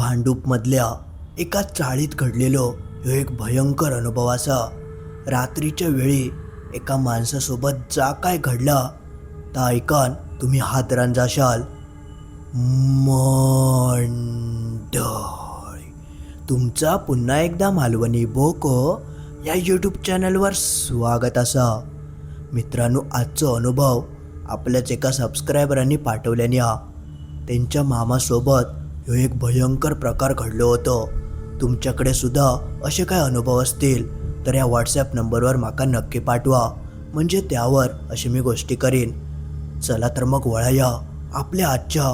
भांडूपमधल्या एका चाळीत घडलेलो ह्यो एक भयंकर अनुभव असा. रात्रीच्या वेळी एका माणसासोबत जा काय घडला ता ऐकान तुम्ही हादरान जाशाल. मंडळी, तुमचा पुन्हा एकदा मालवणी बोको या यूट्यूब चॅनलवर स्वागत असा. मित्रांनो, आजचा अनुभव आपल्याच एका सबस्क्रायबरांनी पाठवल्याने त्यांच्या मामासोबत ह्यो एक भयंकर प्रकार घडलो होतो. तुमच्याकडे सुद्धा असे काय अनुभव असतील तर या व्हॉट्सॲप नंबरवर माका नक्की पाठवा, म्हणजे त्यावर अशी मी गोष्टी करीन. चला तर मग वळूया आपल्या आजच्या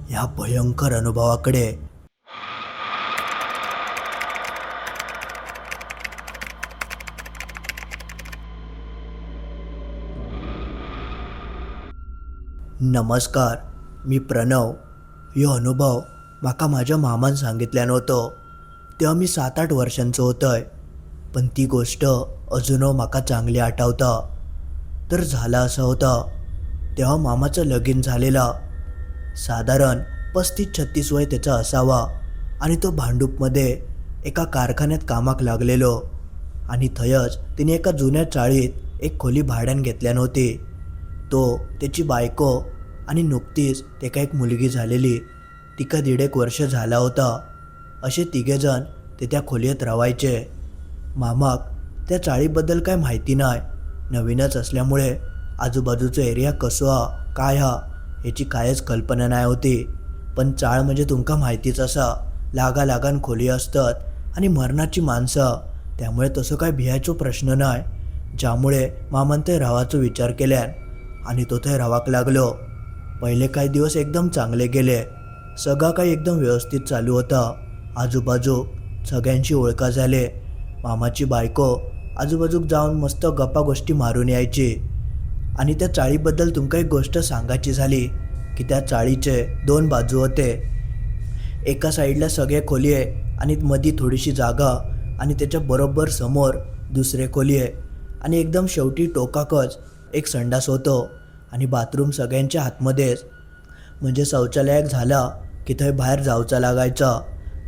ह्या भयंकर अनुभवाकडे. नमस्कार, मी प्रणव. ह्यो अनुभव माका माझ्या मामान सांगितल्यान होतो. तेव्हा मी 7-8 वर्षांचो होतोय, पण ती गोष्ट अजून माका चांगली आठवता. तर झालं असं होतं, तेव्हा मामाचं लगीन झालेलं. साधारण 35-36 वय त्याचा असावा आणि तो भांडूपमध्ये एका कारखान्यात कामाक लागलेलो आणि थयच तिने एका जुन्या चाळीत एक खोली भाड्यान घेतल्या नव्हती. तो, त्याची बायको आणि नुकतीच त्याका एक मुलगी झालेली, तिका 1.5 वर्ष झाला होता. असे तिघेजण ते त्या खोलीत राहायचे. मामाक त्या चाळीबद्दल काय माहिती नाही, नवीनच असल्यामुळे आजूबाजूचा एरिया कसो काय याची कायच कल्पना नाही होती. पण चाळ म्हणजे तुमका माहितीच असा, लागान खोली असतात आणि मरणाची माणसं, त्यामुळे तसं काय भियायचो प्रश्न नाही. ज्यामुळे मामान ते राहायचा विचार केल्यान आणि तो ते राहाक लागलो. पहिले काही दिवस एकदम चांगले गेले, सगळं काही एकदम व्यवस्थित चालू होतं. आजूबाजू सगळ्यांशी ओळखा झाले. मामाची बायको आजूबाजूक जाऊन मस्त गप्पा गोष्टी मारून यायची. आणि त्या चाळीबद्दल तुमका एक गोष्ट सांगायची झाली की त्या चाळीचे 2 बाजू होते. एका साईडला सगळे खोली आहे आणि मध्ये थोडीशी जागा आणि त्याच्या बरोबर समोर दुसरे खोली आहे आणि एकदम शेवटी टोकाकच एक संडास होतो आणि बाथरूम सगळ्यांच्या आतमध्येच, म्हणजे शौचालयाक झाला की थंय बाहेर जाऊचा लागायचा.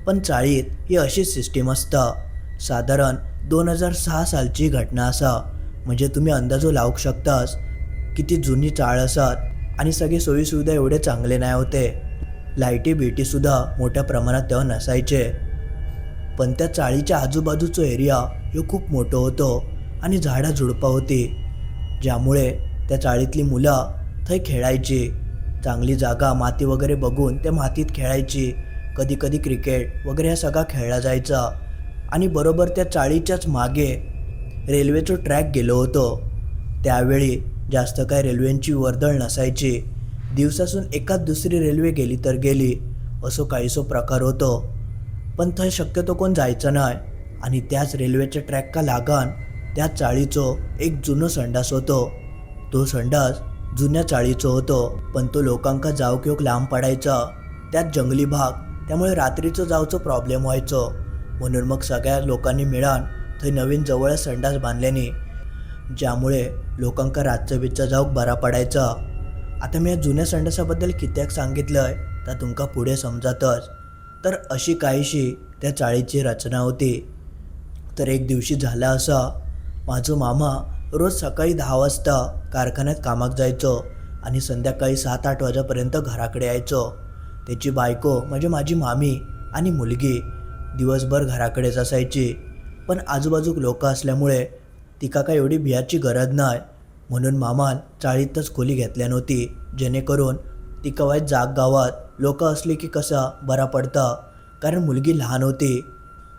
पण चाळीत ही अशीच सिस्टीम असता. साधारण 2006 सालची घटना असा, म्हणजे तुम्ही अंदाजो लावू शकतास किती जुनी चाळ असत. आणि सगळे सोयीसुविधा एवढे चांगले नाही होते. लाईटी सुद्धा मोठ्या प्रमाणात तेव्हा नसायचे. पण त्या चाळीच्या आजूबाजूचा एरिया ह्यो खूप मोठं होतो आणि झाडा-झुडपं होती, ज्यामुळे त्या चाळीतली मुलं थंय खेळायची. चांगली जागा, माती वगैरे बघून त्या मातीत खेळायची. कधी क्रिकेट वगैरे हा सगळा खेळला जायचा. आणि बरोबर त्या चाळीच्याच मागे रेल्वेचं ट्रॅक गेलो होतो. त्यावेळी जास्त काय रेल्वेंची वर्दळ नसायची. दिवसातून एखाद दुसरी रेल्वे गेली तर गेली, असो काहीसो प्रकार होतो. पण थंय शक्यतो कोण जायचं नाही. आणि त्याच रेल्वेच्या ट्रॅकका लागान त्या चाळीचो एक जुनं संडास होतो. तो संडास जुन्या चाळीचो होतो, पण तो लोकांका जाऊक येऊक लांब पडायचा. त्यात जंगली भाग, त्यामुळे रात्रीचं जाऊचं प्रॉब्लेम व्हायचो. म्हणून मग सगळ्या लोकांनी मिळून थंय नवीन जवळच संडास बांधल्याने, ज्यामुळे लोकांका रातचं जाऊक बरा पडायचा. आता मी या जुन्या संडासाबद्दल कित्याक सांगितलंय तर तुमका पुढे समजातच. तर अशी काहीशी त्या चाळीची रचना होती. तर एक दिवशी झाला असा, माझं मामा रोज सकाळी 10 वाजता कारखान्यात कामाक जायचो आणि संध्याकाळी 7-8 वाजेपर्यंत घराकडे यायचो. त्याची बायको म्हणजे माझी मामी आणि मुलगी दिवसभर घराकडेच असायची. पण आजूबाजूक लोक असल्यामुळे तिका काय एवढी भियाची गरज नाही. म्हणून मामान चाळीतच खोली घेतल्या नव्हती, जेणेकरून तिका वाईट गावात लोक असली की कसा बरा पडता, कारण मुलगी लहान होती.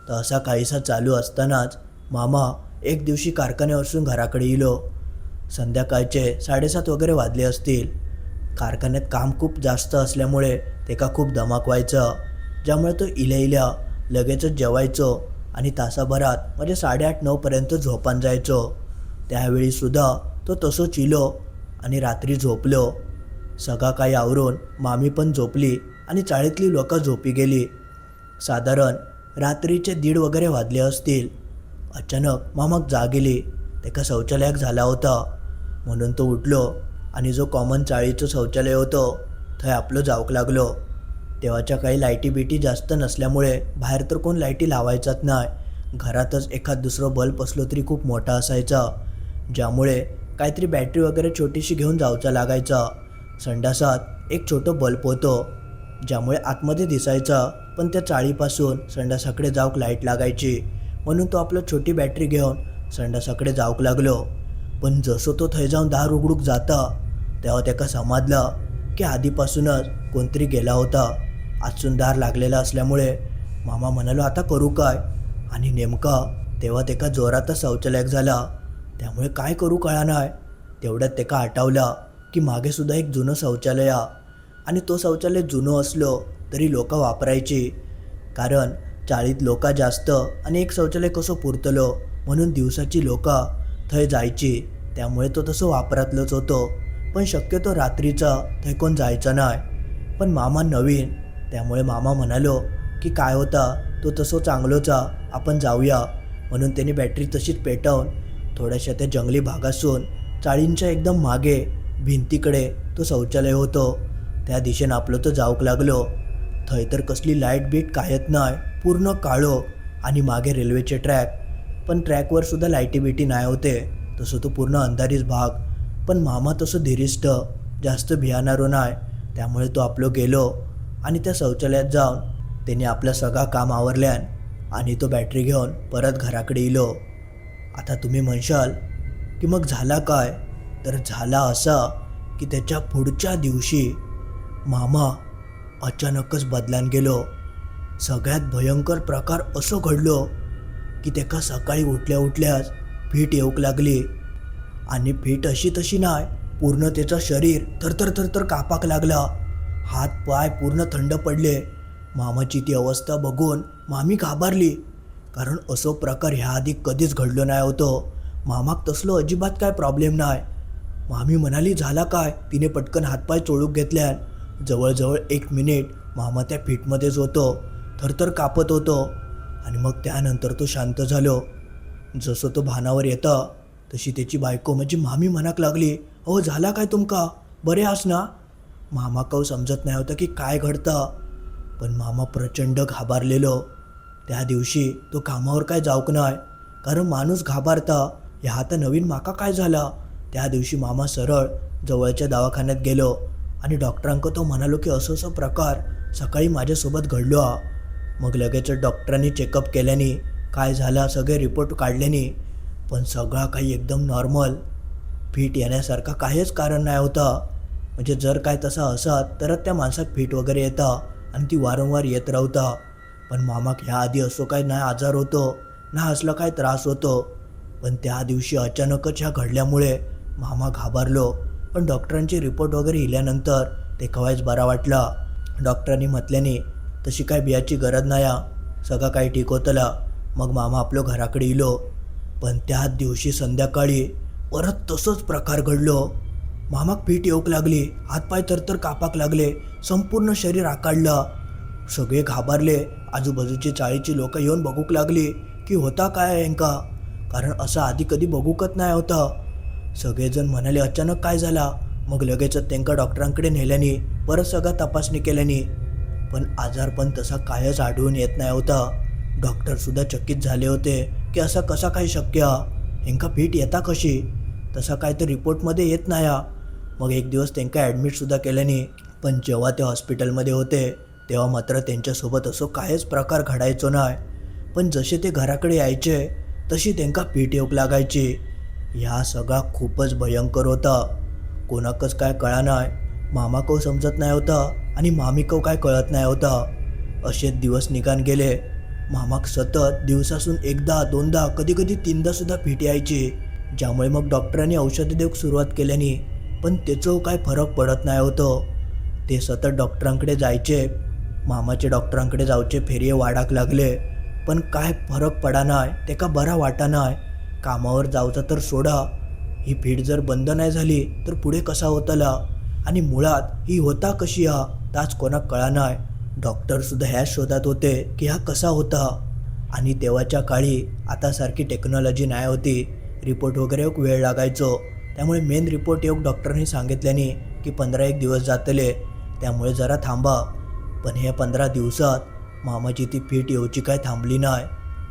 तर असा काहीसा चालू असतानाच मामा एक दिवशी कारखान्यावरून घराकडे इलो. संध्याकाळचे 7:30 वगैरे वाजले असतील. कारखान्यात काम खूप जास्त असल्यामुळे त्याका खूप दमाक व्हायचं, ज्यामुळे तो इल्या लगेचच जेवायचो आणि तासाभरात म्हणजे 8:30-9 झोपान जायचो. त्यावेळीसुद्धा तो तसोच इलो आणि रात्री झोपलो. सगळा काही आवरून मामी पण झोपली आणि चाळीतली लोकं झोपी गेली. साधारण रात्रीचे 1:30 वगैरे वाजले असतील. अचानक मामाक जाग गेली. त्याका शौचालयाक झाला होता, म्हणून तो उठलो आणि जो कॉमन चाळीचं शौचालय होतं थंय आपलं जाऊक लागलो. तेव्हाच्या काही लाईटी बिटी जास्त नसल्यामुळे बाहेर तर कोण लाईटी लावायचाच नाही. घरातच एखाद दुसरं बल्ब असलो तरी खूप मोठा असायचा, ज्यामुळे काहीतरी बॅटरी वगैरे छोटीशी घेऊन जायचा लागायचा. संडासात एक छोटं बल्ब होतं, ज्यामुळे आतमध्ये दिसायचा, पण त्या चाळीपासून संडासाकडे जाऊक लाईट लागायची. म्हणून तो आपलं छोटी बॅटरी घेऊन संडासाकडे जाऊक लागलो. पण जसं तो थंय जाऊन दार उघडूक जाता तेव्हा त्याका समजलं की आधीपासूनच कोणतरी गेला होता. आतसून दार लागलेला असल्यामुळे मामा म्हणालो आता करू काय, आणि नेमका तेव्हा त्याका जोरातच शौचालय झाला. त्यामुळे काय करू कळा नाही. तेवढ्यात त्याका आठवला की मागे सुद्धा एक जुनं शौचालय, आणि तो शौचालय जुनं असलो तरी लोक वापरायची, कारण चाळीत लोक जास्त आणि एक शौचालय कसं पुरतलो म्हणून दिवसाची लोक थंय जायची. त्यामुळे तो तसं वापरातलंच होतं. पण शक्यतो रात्रीचा थंय कोण जायचं नाही. पण मामा नवीन, त्यामुळे मामा म्हणालो की काय होता तो तसं चांगलोचा, आपण जाऊया. म्हणून त्याने बॅटरी तशीच पेटवून थोड्याशा त्या जंगली भागासून चाळींच्या एकदम मागे भिंतीकडे तो शौचालय होतो त्या दिशेनं आपलं तो जाऊक लागलो. थंय तर कसली लाईट बीट कायत नाही, पूर्ण काळो, आणि मागे रेल्वेचे ट्रॅक, पण ट्रॅकवर सुद्धा लाईटी बिटी नाही होते. तसं तो पूर्ण अंधारीच भाग. पण मामा तसं धीरिष्ट, जास्त भियाणारो नाही. त्यामुळे तो आपलं गेलो आणि त्या शौचालयात जाऊन त्याने आपलं सगळा काम आवरल्यान आणि तो बॅटरी घेऊन परत घराकडे इलो. आता तुम्ही म्हणशाल की मग झाला काय, तर झाला असा की त्याच्या पुढच्या दिवशी मामा अचानकच बदलान गेलो. सगळ्यात भयंकर प्रकार असं घडलो की त्याका सकाळी उठल्या उठल्याच फीट येऊक लागली, आणि फीट अशी तशी नाही, पूर्ण त्याचं शरीर थरथर थरथर कापाक लागला. हात पाय पूर्ण थंड पडले. मामाची ती अवस्था बघून मामी घाबरली, कारण असो प्रकार ह्या आधी कधीच घडलो नाही होतो. मामाक तसलो अजिबात काय प्रॉब्लेम नाही. मामी म्हणाली झाला काय, तिने पटकन हातपाय चोळूक घेतल्यान जवळजवळ 1 मिनिट मामा त्या फीटमध्येच होतो, थरथर कापत होतो, आणि मग त्यानंतर तो शांत झालो. जसं तो भानावर येतं तशी त्याची बायको म्हणजे मामी म्हणाक लागली, अहो झाला काय तुमका, बरे आस ना. मामा कौ समजत नाही होतं की काय घडतं, पण मामा प्रचंड घाबरलेलो. त्या दिवशी तो कामावर काय जाऊक नाही, कारण माणूस घाबरता, ह्या आता नवीन माका काय झाला. त्या दिवशी मामा सरळ जवळच्या दवाखान्यात गेलो आणि डॉक्टरांक तो म्हणालो की असं असं प्रकार सकाळी माझ्यासोबत घडलो हा. मग लगेच डॉक्टरांनी चेकअप केल्याने काय झालं सगळे रिपोर्ट काढल्याने, पण सगळा काही एकदम नॉर्मल. फीट येण्यासारखा काहीच कारण नाही होता. म्हणजे जर काय तसा असत तरच त्या माणसात फीट वगैरे येतं आणि ती वारंवार येत राहता. पण मामाक ह्या आधी असो काय नाही आजार होतो ना असला काय त्रास होतो. पण त्या दिवशी अचानकच ह्या घडल्यामुळे मामा घाबरलो. पण डॉक्टरांचे रिपोर्ट वगैरे इल्यानंतर ते कवायच बरा वाटला. डॉक्टरांनी म्हटल्याने तशी काय बियाची गरज नाही, सगळं काही ठीक होतला. मग मामा आपलं घराकडे इलो. पण त्याच दिवशी संध्याकाळी परत तसंच प्रकार घडलो. मामाक फीट येऊक लागली, हातपाय थरथर कापाक लागले, संपूर्ण शरीर आकाडलं. सगळे घाबरले. आजूबाजूची चाळीची लोक येऊन बघूक लागली की होता काय यांका, कारण असं आधी कधी बघूकच नाही होतं. सगळेजण म्हणाले अचानक काय झाला. मग लगेचच त्यांका डॉक्टरांकडे नेल्याने परत सगळं तपासणी केल्याने पण आजार पण तसा कायच आढळून येत नाही होता. डॉक्टरसुद्धा चकित झाले होते की असं कसा काय शक्य, ह्यांका फीट येता कशी, तसा काय तर रिपोर्टमध्ये येत नाही. मग एक दिवस त्यांना ॲडमिटसुद्धा केल्याने, पण जेव्हा ते हॉस्पिटलमध्ये होते तेव्हा मात्र त्यांच्यासोबत असं कायच प्रकार घडायचो नाही. पण जसे ते घराकडे यायचे तशी त्यांका फीट येऊक लागायची. ह्या सगळा खूपच भयंकर होता. कोणाकच काय कळा नाही. मामाको समजत नाही होता आणि मामीको काय कळत नाही होता. असेच दिवस निघान गेले. मामाक सतत दिवसासून एकदा दोनदा कधी कधी 3दा सुद्धा फीट यायची, ज्यामुळे मग डॉक्टरांनी औषधे देऊक सुरुवात केल्याने पण त्याचं काय फरक पडत नाही होतं. ते सतत डॉक्टरांकडे जायचे, मामाचे डॉक्टरांकडे जाऊचे फेरिये वाढाक लागले, पण काय फरक पडा नाही, ते का बरा वाटा नाही. कामावर जाऊचा तर सोडा, ही फीट जर बंद नाही झाली तर पुढे कसा होतला, आणि मुळात ही होता कशी हा ताच कोणाक कळा नाही. डॉक्टरसुद्धा ह्याच शोधात होते की हा कसा होता. आणि तेव्हाच्या काळी आतासारखी टेक्नॉलॉजी नाही होती, रिपोर्ट वगैरे एक वेळ लागायचो. त्यामुळे मेन रिपोर्ट येऊक डॉक्टरांनी सांगितल्याने की 15-1 दिवस जातले, त्यामुळे जरा थांबा. पण हे 15 दिवसात मामाची ती फिट येऊची काय थांबली नाही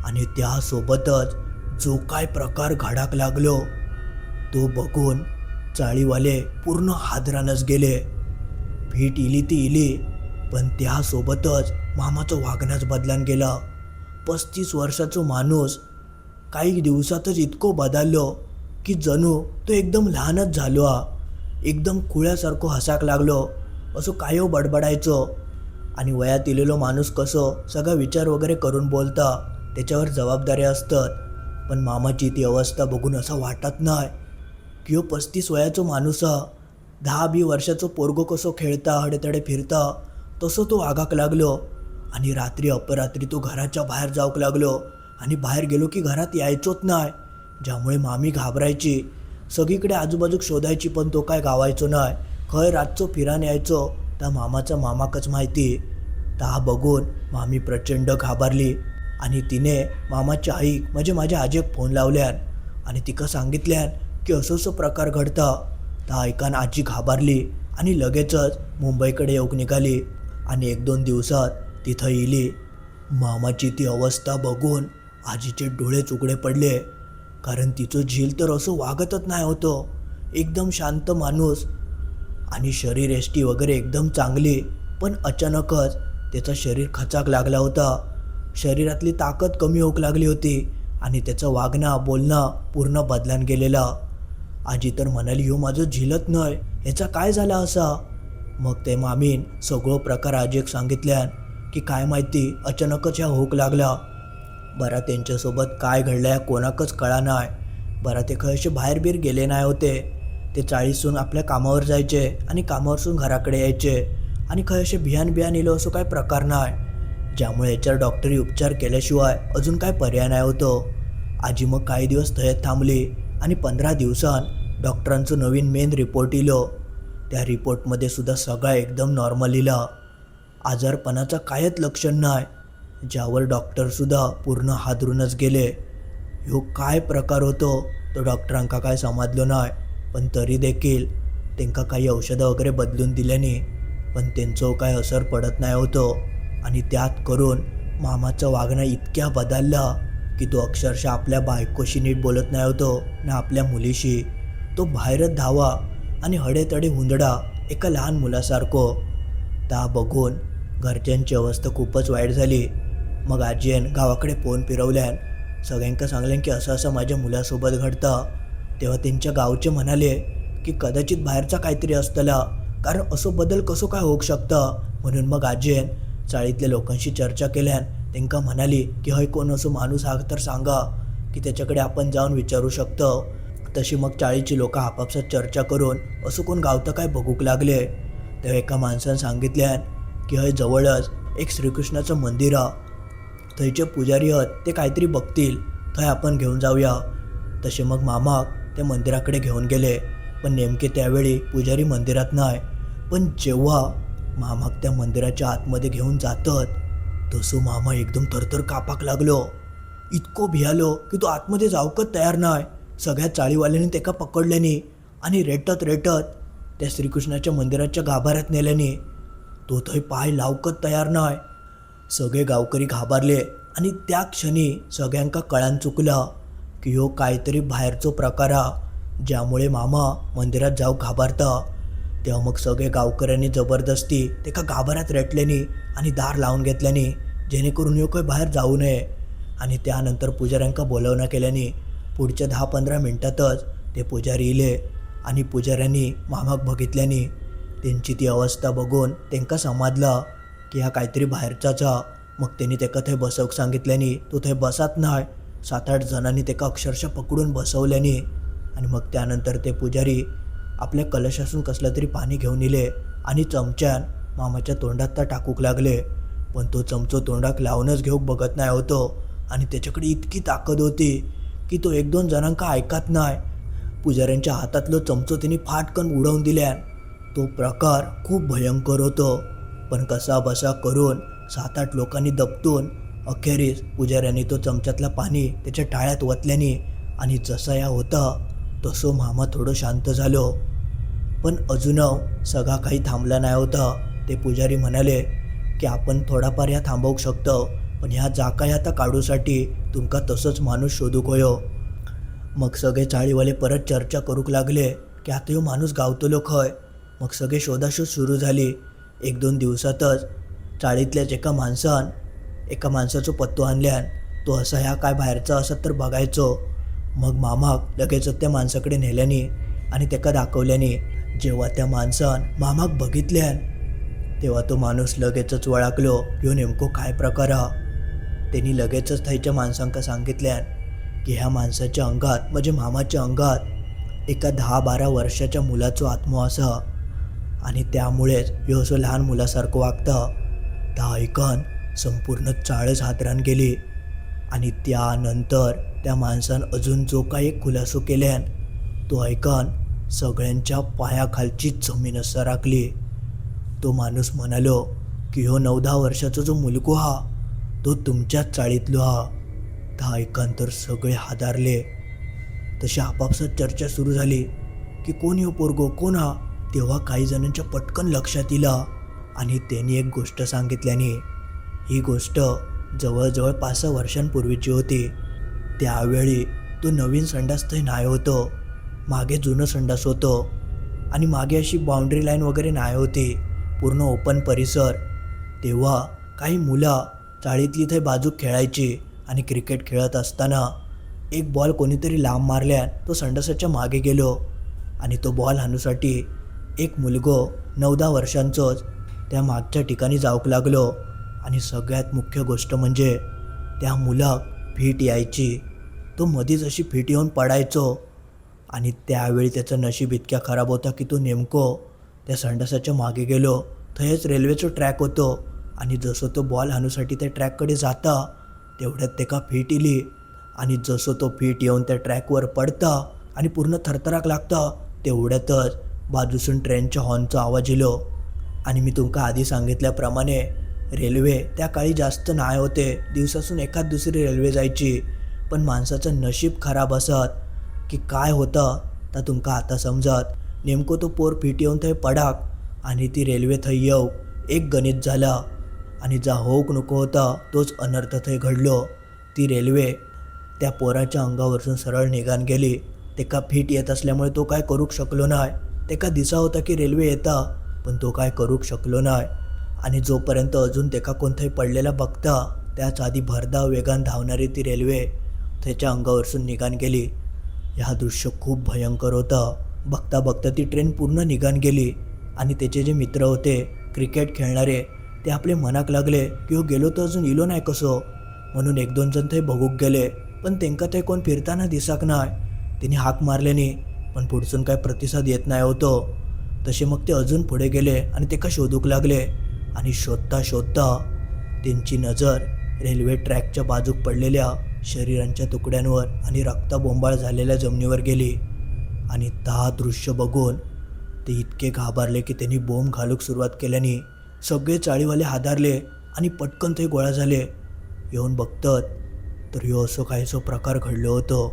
आणि त्यासोबतच जो काय प्रकार घडाक लागलो तो बघून चाळीवाले पूर्ण हादरानच गेले. फिट इली ती इली, पण त्यासोबतच मामाचं वागणंच बदलान गेलं. 35 वर्षाचा माणूस काही दिवसातच इतकं बदललो की जणू तो एकदम लहानच झालो. एकदम खुळ्यासारखं हसाक लागलो, असं कायो बडबडायचो. आणि वयात इलेलो माणूस कसं सगळा विचार वगैरे करून बोलता, त्याच्यावर जबाबदारी असतात. पण मामाची ती अवस्था बघून असं वाटत नाही की 35 वयाचा माणूस 10-20 वर्षाचं पोरगो कसं खेळता हडेतडे फिरता तसं तो वागाक लागलो. आणि रात्री अपरात्री तो घराच्या बाहेर जाऊक लागलो आणि बाहेर गेलो की घरात यायचोच नाही, ज्यामुळे मामी घाबरायची. सगळीकडे आजूबाजूक शोधायची, पण तो काय गावायचो नाही. खय रातचो फिरान यायचो त्या मामाचा मामाकच माहिती. ता बघून मामी प्रचंड घाबरली आणि तिने मामाची आई म्हणजे माझ्या आजीक फोन लावल्यान आणि तिका सांगितल्यान की असं असं प्रकार घडता. ता ऐकान आजी घाबरली आणि लगेचच मुंबईकडे येऊक निघाली आणि 1-2 दिवसात तिथं येली. मामाची ती अवस्था बघून आजीचे डोळेच उघडे पडले, कारण तिचं झील तर असं वागतच नाही होतं. एकदम शांत माणूस आणि शरीर एष्टी वगैरे एकदम चांगली, पण अचानकच त्याचं शरीर खचाक लागला होता. शरीरातली ताकद कमी होऊ लागली होती आणि त्याचं वागणं बोलणं पूर्ण बदलान गेलेला. आजी तर म्हणाली, ह्यो माझं झीलत नाही, ह्याचा काय झाला असा. मग ते मामीन सगळं प्रकार आजीक सांगितल्यान की काय माहिती अचानकच ह्या होक लागला. बरा त्यांच्यासोबत काय घडलं कोणाकच कळा नाही. बरा ते खयशे बाहेर बीर गेले नाही होते. ते चाळीसून आपल्या कामावर जायचे आणि कामावरसून घराकडे यायचे आणि खयशे बिहान इलो असं काय प्रकार नाही, ज्यामुळे याच्यावर डॉक्टरी उपचार केल्याशिवाय अजून काय पर्याय नाही होतो. आजी मग काही दिवस थयत थांबली आणि 15 दिवसांत डॉक्टरांचं नवीन मेन रिपोर्ट इलो. त्या रिपोर्टमध्ये सुद्धा सगळं एकदम नॉर्मल इला. आजारपणाचं कायच लक्षण नाही, ज्यावर डॉक्टरसुद्धा पूर्ण हादरूनच गेले. ह्यो काय प्रकार होतो तो डॉक्टरांका काय समजलो नाही. पण तरी देखील त्यांका काही औषधं वगैरे बदलून दिल्याने पण त्यांचं काय असर पडत नाही होतो. आणि त्यात करून मामाचं वागणं इतक्या बदलला की तो अक्षरशः आपल्या बायकोशी नीट बोलत नाही होतो ना आपल्या मुलीशी. तो बाहेरच धावा आणि हडेतडे हुंदडा एका लहान मुलासारखो. ता बघून घरच्यांची अवस्था खूपच वाईट झाली. मग आजीन गावाकडे फोन फिरवल्यान सगळ्यांका सांगल्यान की असं असं माझ्या मुलासोबत घडतं. तेव्हा त्यांच्या गावचे म्हणाले की कदाचित बाहेरचा काहीतरी असतला, कारण असं बदल कसं काय होऊ शकतं. म्हणून मग आजीन चाळीतल्या लोकांशी चर्चा केल्यान त्यांका म्हणाली की हय कोण असं माणूस हा तर सांगा की त्याच्याकडे आपण जाऊन विचारू शकतो. तशी मग चाळीची लोक आपापसात चर्चा करून असं कोण गावतं काय बघूक लागले. तेव्हा एका माणसानं सांगितल्यान की हय जवळच एक श्रीकृष्णाचं मंदिर आहे, थंयचे पुजारी आहेत, ते काहीतरी बघतील, थंय आपण घेऊन जाऊया. तसे मग मामाक त्या मंदिराकडे घेऊन गेले. पण नेमके त्यावेळी पुजारी मंदिरात नाही. पण जेव्हा मामाक त्या मंदिराच्या आतमध्ये घेऊन जातात तसं मामा एकदम थरथर कापाक लागलो. इतको भियालो की तो आतमध्ये जाऊकच तयार नाही. सगळ्या चाळीवाल्यांनी त्याला पकडल्याने आणि रेटत त्या श्रीकृष्णाच्या मंदिराच्या गाभाऱ्यात नेल्याने तो थंय पाय लावकच तयार नाही. सगळे गावकरी घाबरले आणि त्या क्षणी सगळ्यांका कळान चुकला की ह्यो काहीतरी बाहेरचो प्रकार हा, ज्यामुळे मामा मंदिरात जाऊ घाबरता. तेव्हा मग सगळे गावकऱ्यांनी जबरदस्ती त्याका गाभाऱ्यात रेटल्याने आणि दार लावून घेतल्याने जेणेकरून ह्यो काही बाहेर जाऊ नये. आणि त्यानंतर पुजाऱ्यांका बोलावणं केल्याने पुढच्या 10-15 मिनिटातच ते पुजारी इले आणि पुजाऱ्यांनी मामाक बघितल्याने त्यांची ती अवस्था बघून त्यांका समजलं की हा काहीतरी बाहेरचाच हा. मग त्यांनी त्याका थंय बसवूक सांगितल्याने तो थंय बसत नाही. 7-8 जणांनी त्याका अक्षरशः पकडून बसवल्याने आणि मग त्यानंतर ते पुजारी आपल्या कलशासून कसलं तरी पाणी घेऊन इले आणि चमच्यान मामाच्या तोंडात टाकूक लागले. पण तो चमचो तोंडाक लावूनच घेऊक बघत नाही होतो आणि त्याच्याकडे इतकी ताकद होती की तो 1-2 जणांका ऐकत नाही. पुजाऱ्यांच्या हातातलं चमचो त्यांनी फाटकन उडवून दिल्यान. तो प्रकार खूप भयंकर होतो. पण कसा बसा करून 7-8 लोकांनी दबतून अखेरीस पुजाऱ्यांनी तो चमच्यातला पाणी त्याच्या टाळ्यात ओतल्याने आणि जसा या होता तसं मामा थोडं शांत झालो. पण अजून सगळा काही थांबला नाही होता. ते पुजारी म्हणाले की आपण थोडाफार ह्या थांबवू शकतो, पण ह्या जाका ह्या आता काढूसाठी तुमका तसंच माणूस शोधूक होयो. मग सगळे चाळीवाले परत चर्चा करूक लागले की आता ह्यो माणूस गावतलो खंय. मग सगळे शोधाशोध सुरू झाली. 1-2 दिवसातच चाळीतल्याच एका माणसाचो पत्तो आणल्यान. तो असा ह्या काय बाहेरचा असत तर बघायचो. मग मामाक लगेचच त्या माणसाकडे नेल्यानी आणि त्याका दाखवल्यानी. जेव्हा त्या माणसान मामाक बघितल्यान तेव्हा तो माणूस लगेचच वळखलो ह्यो नेमको काय प्रकार हा. त्यांनी लगेचच थंयच्या माणसांका सांगितल्यान की ह्या माणसाच्या अंगात म्हणजे मामाच्या अंगात एका 10-12 वर्षाच्या मुलाचो आत्मो असा आणि त्यामुळेच ह्यो असो लहान मुलासारखं वागता. ता ऐकन संपूर्ण चाळच हादरान गेली. आणि त्यानंतर त्या माणसान अजून जो काही एक खुलासो केल्यान तो ऐकन सगळ्यांच्या पायाखालची जमीनच सरकली. तो माणूस म्हणालो की ह्यो 9-10 वर्षाचा जो मुलगो हा तो तुमच्याच चाळीतलो हा. ता ऐकन तर सगळे हादारले. तशी आपापसात चर्चा सुरू झाली की कोण ह्यो पोरगो, कोण हा. तेव्हा काही जणांच्या पटकन लक्षात इला आणि त्यांनी एक गोष्ट सांगितल्याने. ही गोष्ट जवळजवळ 5-6 वर्षांपूर्वीची होती. त्यावेळी तो नवीन संडास थंय नाही होतो. मागे जुनं संडास होतं आणि मागे अशी बाउंड्री लाईन वगैरे नाही होती, पूर्ण ओपन परिसर. तेव्हा काही मुलं चाळीतली थंय बाजूक खेळायची आणि क्रिकेट खेळत असताना एक बॉल कोणीतरी लांब मारल्यान तो संडासाच्या मागे गेलो आणि तो बॉल हाणूसाठी एक मुलगो 9-10 वर्षांचोच त्या मागच्या ठिकाणी जाऊक लागलो. आणि सगळ्यात मुख्य गोष्ट म्हणजे त्या मुलाक फीट यायची. तो मधीच अशी फीट येऊन पडायचो आणि त्यावेळी त्याचं नशीब इतक्या खराब होता की तो नेमको त्या संडासाच्या मागे गेलो. थंयच रेल्वेचं ट्रॅक होतो आणि जसं तो बॉल हाणूसाठी त्या ट्रॅककडे जाता तेवढ्यात तेका फीट इली आणि जसं तो फीट येऊन त्या ट्रॅकवर पडता आणि पूर्ण थरथराक लागता तेवढ्यातच बाजूसून ट्रेनच्या हॉर्नचा आवाज इलो. आणि मी तुमका आधी सांगितल्याप्रमाणे रेल्वे त्या काळी जास्त नाही होते, दिवसातून एखाद दुसरी रेल्वे जायची. पण माणसाचं नशीब खराब असत की काय होतं तर तुमका आता समजत. नेमको तो पोर फीट येऊन थंय पडाक आणि ती रेल्वे थंय येऊ एक गणित झाला आणि जा होऊक नको होता तोच अनर्थ थंय घडलो. ती रेल्वे त्या पोराच्या अंगावरसून सरळ निघान गेली. तेका फीट येत असल्यामुळे तो काय करूक शकलो नाही. तेका दिसा होता की रेल्वे येता पण तो काय करूक शकलो नाही. आणि जोपर्यंत अजून तेका कोणताही पडलेला बघता त्याच आधी भरधाव वेगान धावणारी ती रेल्वे त्याच्या अंगावरसून निघान गेली. ह्या दृश्य खूप भयंकर होतं. बघता बघता ती ट्रेन पूर्ण निघान गेली आणि त्याचे जे मित्र होते क्रिकेट खेळणारे ते आपले मनाक लागले की हो गेलो तर अजून इलो नाही कसो. म्हणून 1-2 जण थंय बघूक गेले पण तेंका ते कोण फिरताना दिसाक नाही. तिने हाक मारल्याने पण पुढसून काय प्रतिसाद येत नाही होतो. तसे मग ते अजून पुढे गेले आणि तेका शोधूक लागले आणि शोधता शोधता त्यांची नजर रेल्वे ट्रॅकच्या बाजूक पडलेल्या शरीरांच्या तुकड्यांवर आणि रक्तबोंबाळ झालेल्या जमिनीवर गेली. आणि ता दृश्य बघून ते इतके घाबरले की त्यांनी बोंब घालूक सुरुवात केल्याने सगळे चाळीवाले हादारले आणि पटकन ते गोळा झाले. येऊन बघतात तर ह्यो असो काहीसो प्रकार घडलो होतो.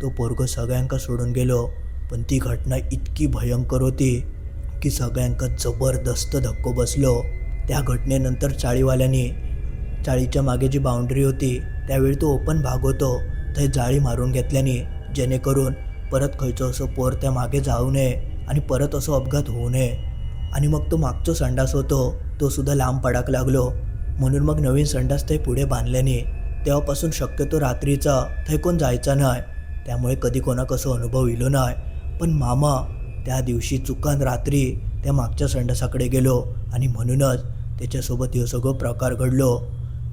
तो पोरगो सगळ्यांका सोडून गेलो पण ती घटना इतकी भयंकर होती की सगळ्यांका जबरदस्त धक्को बसलो. त्या घटनेनंतर चाळीवाल्यांनी चाळीच्या मागे जी बाउंड्री होती त्यावेळी तो ओपन भाग होतो थंय जाळी मारून घेतल्याने जेणेकरून परत खंयचो असो पोर त्या मागे जाऊ नये आणि परत असो अपघात होऊ नये. आणि मग तो मागचो संडास होतो तो सुद्धा लांब पडाक लागलो. म्हणून मग नवीन संडास थंय पुढे बांधल्याने तेव्हापासून शक्यतो रात्रीचा थंय कोण जायचा नाही. त्यामुळे कधी कोणाक असो अनुभव इलो नाही. पण मामा त्या दिवशी चुकान रात्री त्या मागच्या संडासाकडे गेलो आणि म्हणूनच त्याच्यासोबत हे सगळं प्रकार घडलो.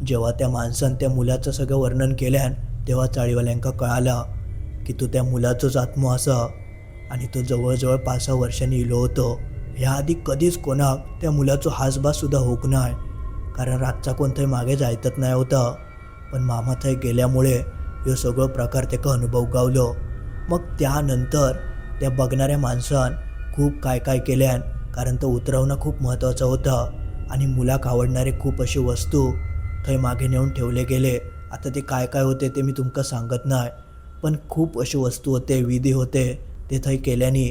जेव्हा त्या माणसानं त्या मुलाचं सगळं वर्णन केल्यान तेव्हा चाळीवाल्यांका कळाला की तो त्या मुलाचोच आत्मा असा आणि तो जवळजवळ 5-6 वर्षांनी इलो होतो. ह्याआधी कधीच कोणाक त्या मुलाचो हासबास सुद्धा होऊक नाही कारण रातचा कोण थंय मागे जायतच नाही होता. पण मामा थंय गेल्यामुळे हे सगळं प्रकार त्याका अनुभव गावलो. मग त्यानंतर त्या बघणाऱ्या माणसान खूप काय काय केल्यान कारण तो उतरवणं खूप महत्त्वाचं होतं आणि मुलाक आवडणारे खूप अशी वस्तू थंय मागे नेऊन ठेवले गेले. आता ते काय काय होते ते मी तुमका सांगत नाही पण खूप अशी वस्तू होते, विधी होते ते थंय केल्याने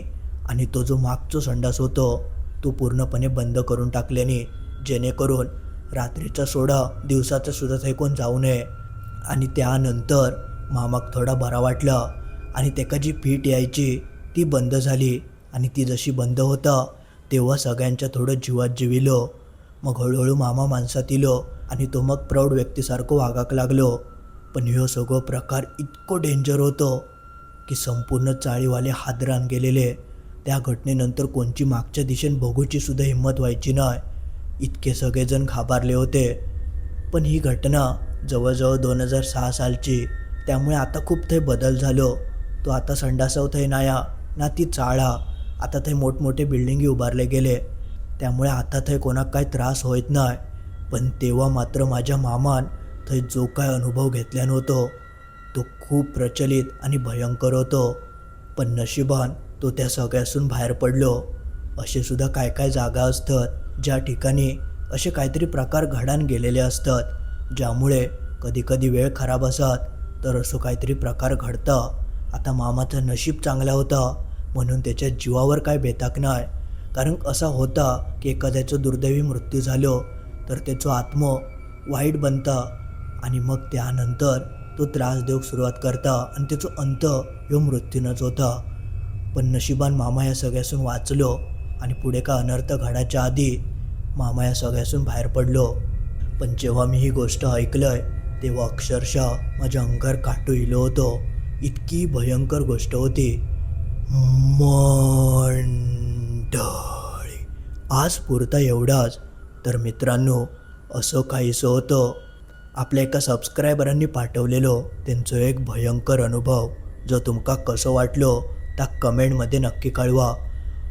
आणि तो जो मागचो संडास होतो तो पूर्णपणे बंद करून टाकल्याने जेणेकरून रात्रीचा सोडा दिवसाचा सुद्धा थंय कोण जाऊ नये. आणि त्यानंतर मामाक थोडा बरा वाटला आणि तेका जी फीट यायची ती बंद झाली. आणि ती जशी बंद होता तेव्हा सगळ्यांच्या थोडं जीवात जिविलो. मग हळूहळू मामा माणसात इलो आणि तो मग प्रौढ व्यक्तीसारखं वागाक लागलो. पण ह्यो सगळो प्रकार इतको डेंजर होतो की संपूर्ण चाळीवाले हादरान गेलेले. त्या घटनेनंतर कोणची मागच्या दिशेने बघूची सुद्धा हिंमत व्हायची नाही. इतके सगळेजण घाबरले होते. पण ही घटना जवळजवळ 2006 सालची. त्यामुळे आता खूप थंय बदल झालो. तो आता संडासव थंय नाया ना ती चाळा. आता थंय मोठमोठे बिल्डिंगी उभारले गेले. त्यामुळे आता थंय कोणाक काही त्रास होत नाही. पण तेव्हा मात्र माझ्या मामान थंय जो काय अनुभव घेतल्यान होतो तो खूप प्रचलित आणि भयंकर होतो. पण नशिबान तो त्या सगळ्यासून बाहेर पडलो. असे सुद्धा काय काय जागा असतात ज्या ठिकाणी असे काहीतरी प्रकार घडान गेलेले असतात, ज्यामुळे कधीकधी वेळ खराब असतात तर असं काहीतरी प्रकार घडतं. आता मामाचं नशीब चांगला होता म्हणून त्याच्या जीवावर काय बेताक नाही. कारण असा होता की एखाद्याचं दुर्दैवी मृत्यू झालो तर त्याचं आत्म वाईट बनता आणि मग त्यानंतर तो त्रास देऊक सुरुवात करता आणि त्याचा अंत ह्यो मृत्यूनच होता. पण नशिबान मामा या सगळ्यासून वाचलो आणि पुढे का अनर्थ घडायच्या आधी मामा या सगळ्यासून बाहेर पडलो. पण जेव्हा मी ही गोष्ट ऐकलंय तेव्हा अक्षरशः माझ्या अंगावर काटो इलो होतो. इतकी भयंकर गोष्ट होती. मंडळी, आज पुरता एवढाच. तर मित्रांनो, असं काहीसं होतं. आपल्या एका सबस्क्रायबरांनी पाठवलेलो त्यांचं एक भयंकर अनुभव. जो तुमका कसं वाटलो त्या कमेंटमध्ये नक्की कळवा.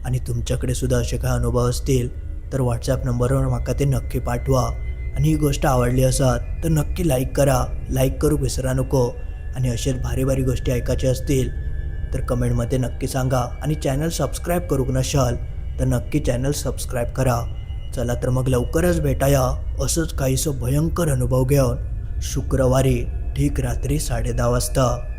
आणि तुमच्याकडे सुद्धा असे काही अनुभव असतील तर व्हॉट्सॲप नंबरवर माका ते नक्की पाठवा. आणि ही गोष्ट आवडली असत तर नक्की लाईक करा. लाईक करू विसरा नको. आणि असेच भारी भारी गोष्टी ऐकायच्या असतील तर कमेंटमध्ये नक्की सांगा. आणि चॅनल सबस्क्राईब करू नशाल तर नक्की चॅनल सबस्क्राईब करा. चला तर मग लवकरच भेटाया असंच काहीसं भयंकर अनुभव घेऊन शुक्रवारी ठीक रात्री 10:30 वाजता.